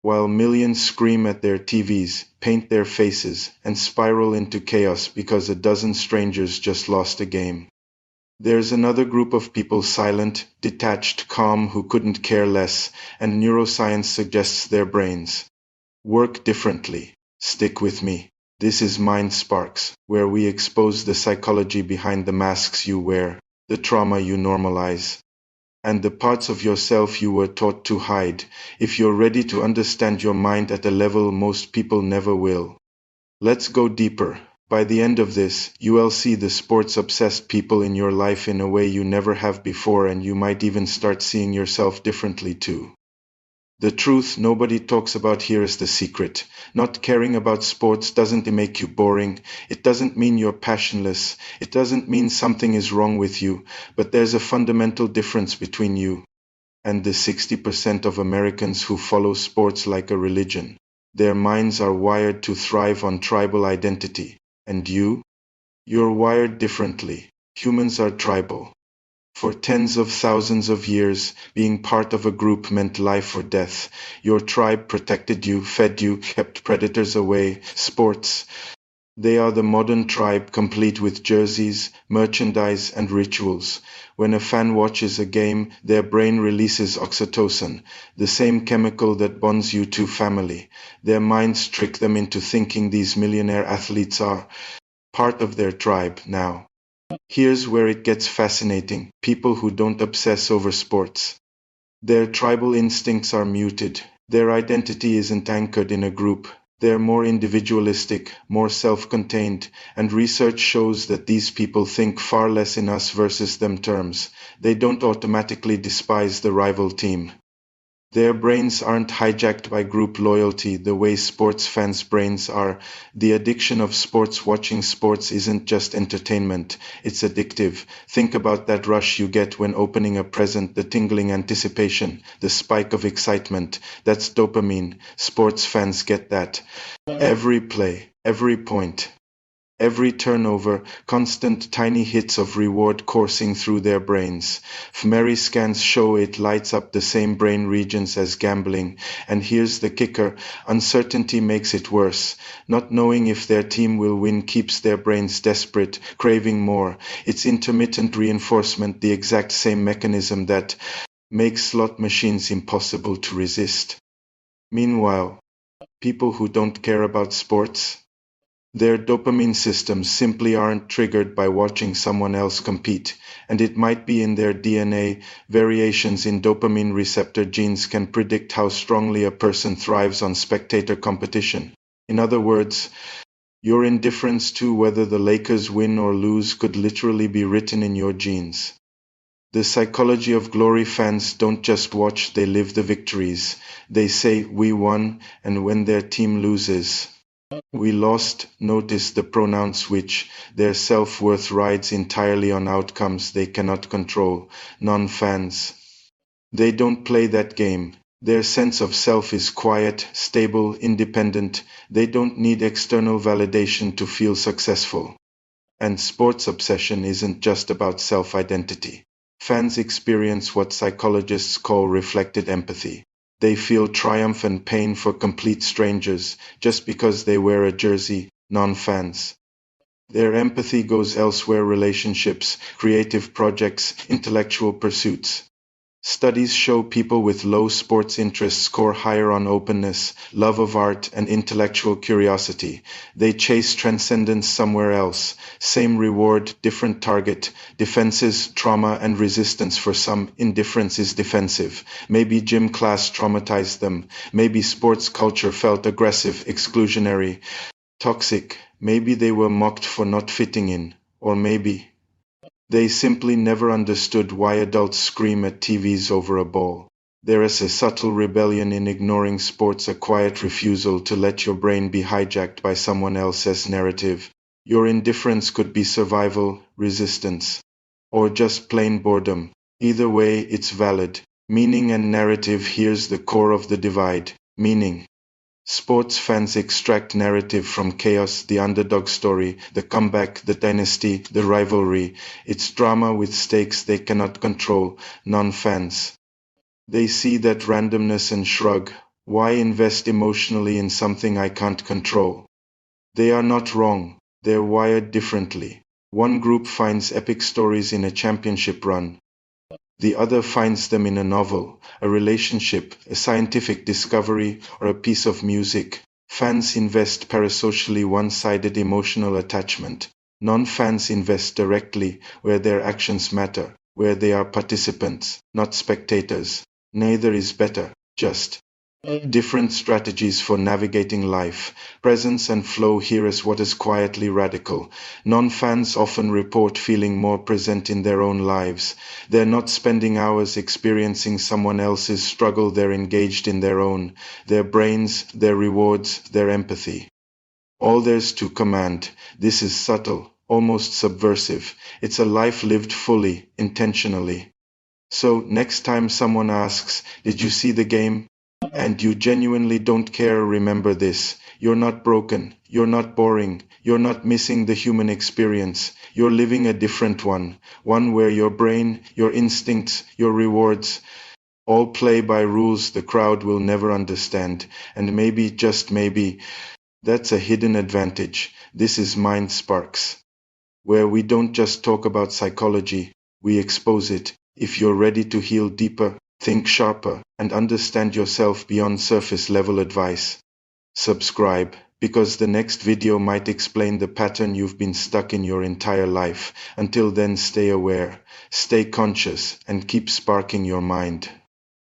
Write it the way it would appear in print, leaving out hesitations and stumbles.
while millions scream at their TVs, paint their faces, and spiral into chaos because a dozen strangers just lost a game. There's another group of people silent, detached, calm, who couldn't care less, and neuroscience suggests their brains work differently. Stick with me. This is Mind Sparks, where we expose the psychology behind the masks you wear, the trauma you normalize, and the parts of yourself you were taught to hide. If you're ready to understand your mind at a level most people never will, let's go deeper. By the end of this, you will see the sports-obsessed people in your life in a way you never have before, and you might even start seeing yourself differently too. The truth nobody talks about here is the secret. Not caring about sports doesn't make you boring. It doesn't mean you're passionless. It doesn't mean something is wrong with you. But there's a fundamental difference between you and the 60% of Americans who follow sports like a religion. Their minds are wired to thrive on tribal identity. And you? You're wired differently. Humans are tribal. For tens of thousands of years, being part of a group meant life or death. Your tribe protected you, fed you, kept predators away. Sports, they are the modern tribe, complete with jerseys, merchandise, and rituals. When a fan watches a game, their brain releases oxytocin, the same chemical that bonds you to family. Their minds trick them into thinking these millionaire athletes are part of their tribe now. Here's where it gets fascinating. People who don't obsess over sports, their tribal instincts are muted. Their identity isn't anchored in a group. They're more individualistic, more self-contained, and research shows that these people think far less in us versus them terms. They don't automatically despise the rival team. Their brains aren't hijacked by group loyalty the way sports fans' brains are. The addiction of sports, watching sports, isn't just entertainment, it's addictive. Think about that rush you get when opening a present, the tingling anticipation, the spike of excitement. That's dopamine. Sports fans get that. Every play, every point, every turnover, constant tiny hits of reward coursing through their brains. fMRI scans show it lights up the same brain regions as gambling. And here's the kicker, uncertainty makes it worse. Not knowing if their team will win keeps their brains desperate, craving more. It's intermittent reinforcement, the exact same mechanism that makes slot machines impossible to resist. Meanwhile, people who don't care about sports, their dopamine systems simply aren't triggered by watching someone else compete, and it might be in their DNA. Variations in dopamine receptor genes can predict how strongly a person thrives on spectator competition. In other words, your indifference to whether the Lakers win or lose could literally be written in your genes. The psychology of glory fans don't just watch, they live the victories. They say, "We won," and when their team loses, "We lost." Notice the pronoun switch. Their self-worth rides entirely on outcomes they cannot control. Non-fans, they don't play that game. Their sense of self is quiet, stable, independent. They don't need external validation to feel successful. And sports obsession isn't just about self-identity. Fans experience what psychologists call reflected empathy. They feel triumph and pain for complete strangers just because they wear a jersey. Non-fans, their empathy goes elsewhere: relationships, creative projects, intellectual pursuits. Studies show people with low sports interests score higher on openness, love of art, and intellectual curiosity. They chase transcendence somewhere else. Same reward, different target. Defenses, trauma, and resistance for some. Indifference is defensive. Maybe gym class traumatized them. Maybe sports culture felt aggressive, exclusionary, toxic. Maybe they were mocked for not fitting in. Or maybe they simply never understood why adults scream at TVs over a ball. There is a subtle rebellion in ignoring sports, a quiet refusal to let your brain be hijacked by someone else's narrative. Your indifference could be survival, resistance, or just plain boredom. Either way, it's valid. Meaning and narrative. Here's the core of the divide. Meaning. Sports fans extract narrative from chaos, the underdog story, the comeback, the dynasty, the rivalry. It's drama with stakes they cannot control. Non-fans, they see that randomness and shrug. Why invest emotionally in something I can't control? They are not wrong, they're wired differently. One group finds epic stories in a championship run. The other finds them in a novel, a relationship, a scientific discovery, or a piece of music. Fans invest parasocially one-sided emotional attachment. Non-fans invest directly where their actions matter, where they are participants, not spectators. Neither is better, just different strategies for navigating life. Presence and flow here is what is quietly radical. Non-fans often report feeling more present in their own lives. They're not spending hours experiencing someone else's struggle, they're engaged in their own, their brains, their rewards, their empathy. All there's to command. This is subtle, almost subversive. It's a life lived fully, intentionally. So, next time someone asks, "Did you see the game?" and you genuinely don't care, remember this. You're not broken. You're not boring. You're not missing the human experience. You're living a different one. One where your brain, your instincts, your rewards all play by rules the crowd will never understand. And maybe, just maybe, that's a hidden advantage. This is Mind Sparks, where we don't just talk about psychology, we expose it. If you're ready to heal deeper, think sharper, and understand yourself beyond surface level advice, subscribe, because the next video might explain the pattern you've been stuck in your entire life. Until then, stay aware, stay conscious, and keep sparking your mind.